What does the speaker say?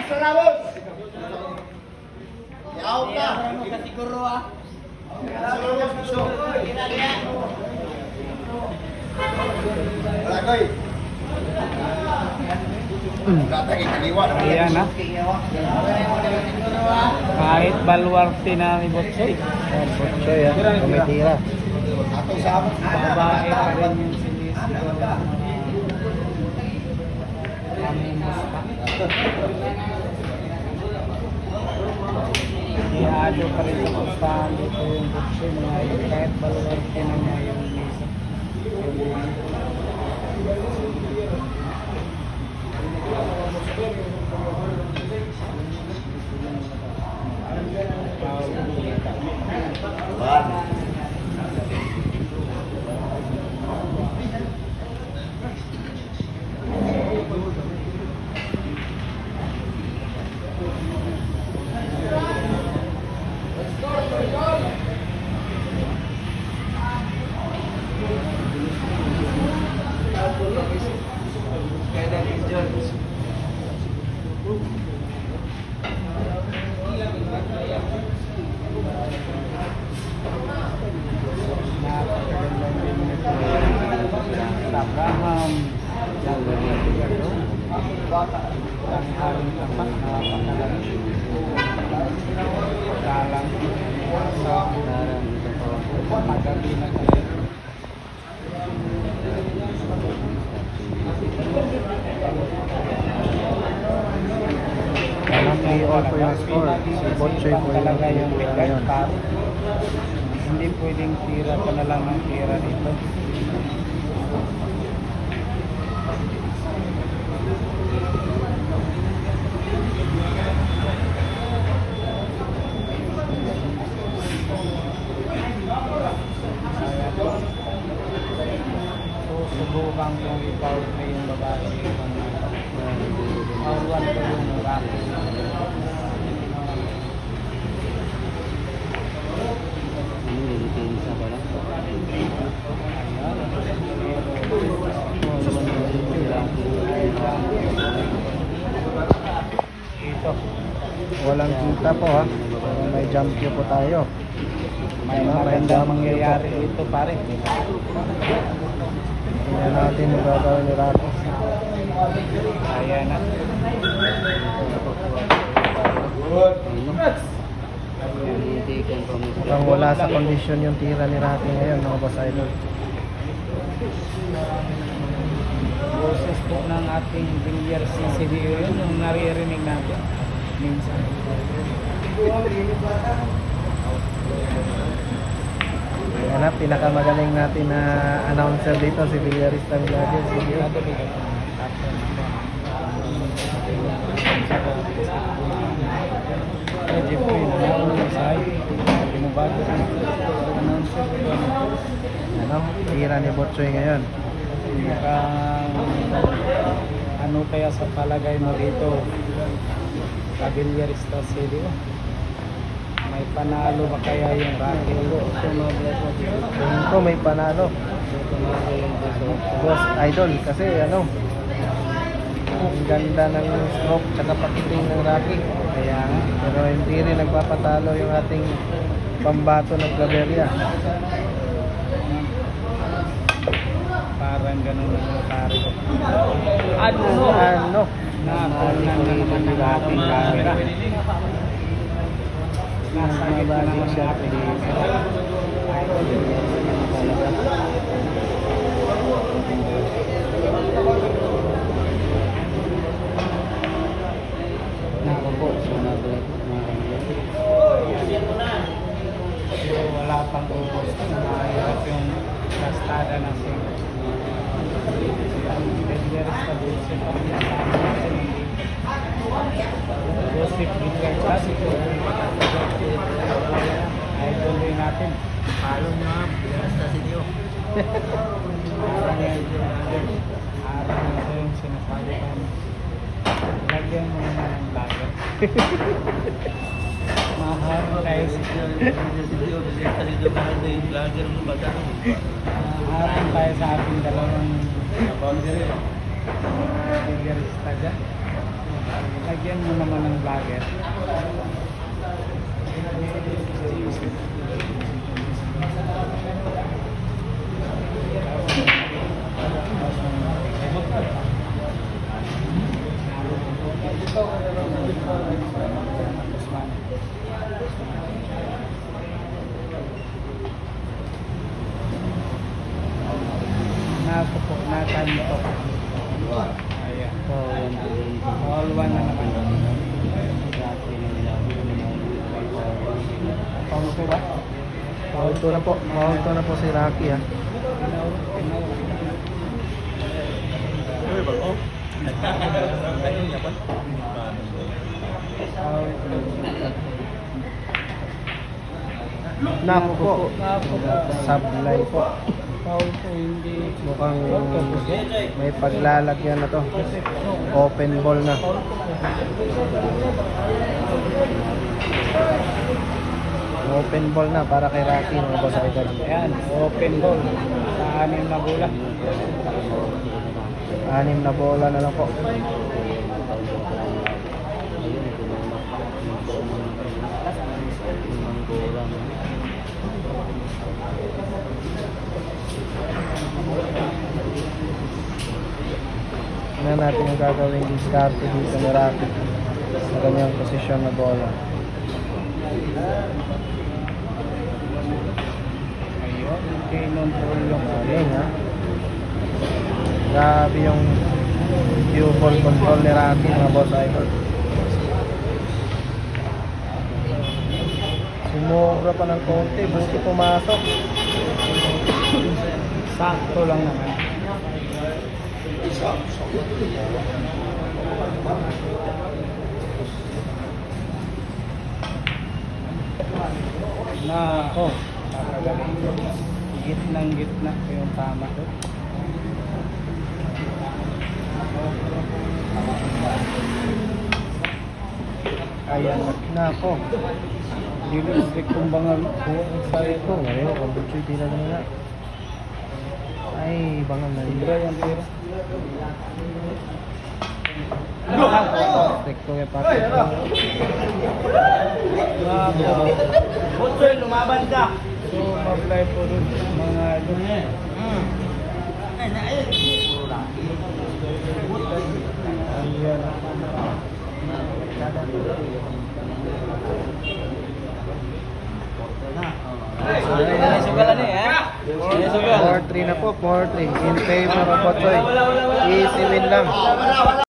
Salamat. Yaw ka. Siguro ah. Salamat gusto. Lagoy. Katagi kaliwan. Ayan na. Kahit balwarte na ni Botsoy. Botsoy ah. Kumitira. Atong sabot. Babae pa rin yung sinisigaw ng mga kamusta. Iado pa rin sa pustahan dito yung Botsoy. Kahit balwarte na niya yung misa. Abraham ang haring tapat na pagkalang dalang sa magabi na kayo. All po yung score. Si Botsoy po talaga yung yung bigat par. Hindi pwedeng tira pa na lang ang tira dito. Susubukan kong i-power na yung babae. Power 1 ko yung racket. Ito. Walang kita po ha. Pero may jump cue po tayo. May magandang mangyayari dito pare. Tingnan natin yung gagawin ni Rato. Ayan na. Mukhang wala sa kondisyon yung tira ni Rato ngayon mga boss idol. Boses po ng ating Villar CCDO yun, yung naririnig natin minsan. Ayan na, pinakamagaling natin na announcer dito si Villarista Villagers. Jeffrey, nanaon ng side. Pinubago ang announcer. Ano, tira ni Botsoy ngayon. Ano kaya sa palagay mo dito? Villarista City. May panalo ba kaya yung Raquel? Tingin ko may panalo. Boss idol kasi ano, ang ganda ng stroke tsaka pakiting ng Rocky. Kaya nga. Pero hindi rin nagpapatalo yung ating pambato ng Claveria. Parang ganun ang pare ko. Ano? Nakunan na naman ng ating camera. Nasagit na naman ang ating camera. Pero wala pang ubos. Mahirap yung lastada ng single. Villarista Dulce pa rin ang tama natin. Joseph Gilbert Classic. Idol rin natin. Follow nyo ha, Villarista City. Araw na yung sinasabi ko. Lagyan mo naman ang lagat. Mahal tayo sa harap tayo sa ating dalawang boundary. Villarista dyan. Lagyan mo naman ng vlogger. Napo, natanto. Ayan. Oh, yan. All one na naman. Pauto ba? Mahulto na po. Mahulto na po si Rocky ah. Napo po. Sablay po. Pauto, hindi. Mukhang may paglalagyan na to. Open ball na. Open ball na para kay Rocky mga boss idol. Ayan, open goal. Sa 6 na bola. 6 na bola na lang po. Tingnan natin yung gagawin diskarte dito ni Rocky sa kanyang posisyon na bola. Ayun, kinontrol lang po. Galing ha. Grabe yung cue ball control ni Rocky mga boss idol. Sumobra pa ng konti, buti pumasok. Sakto lang naman. Na, Oh, gitnang-gitna yung tama. Ayan, nako. dilig kumbangan ko sa Sabi ko, ngayon, kabutsoy di lang nila. Ay, bangal na rin. Libra yung tira. Tekto yung patik. Butsoy, lumaban ka. So, mag-apply po dun mga Ayan. Sugalan eh, ha? 4-3 na po, 4-3. In favor of Butsoy. Easy win lang.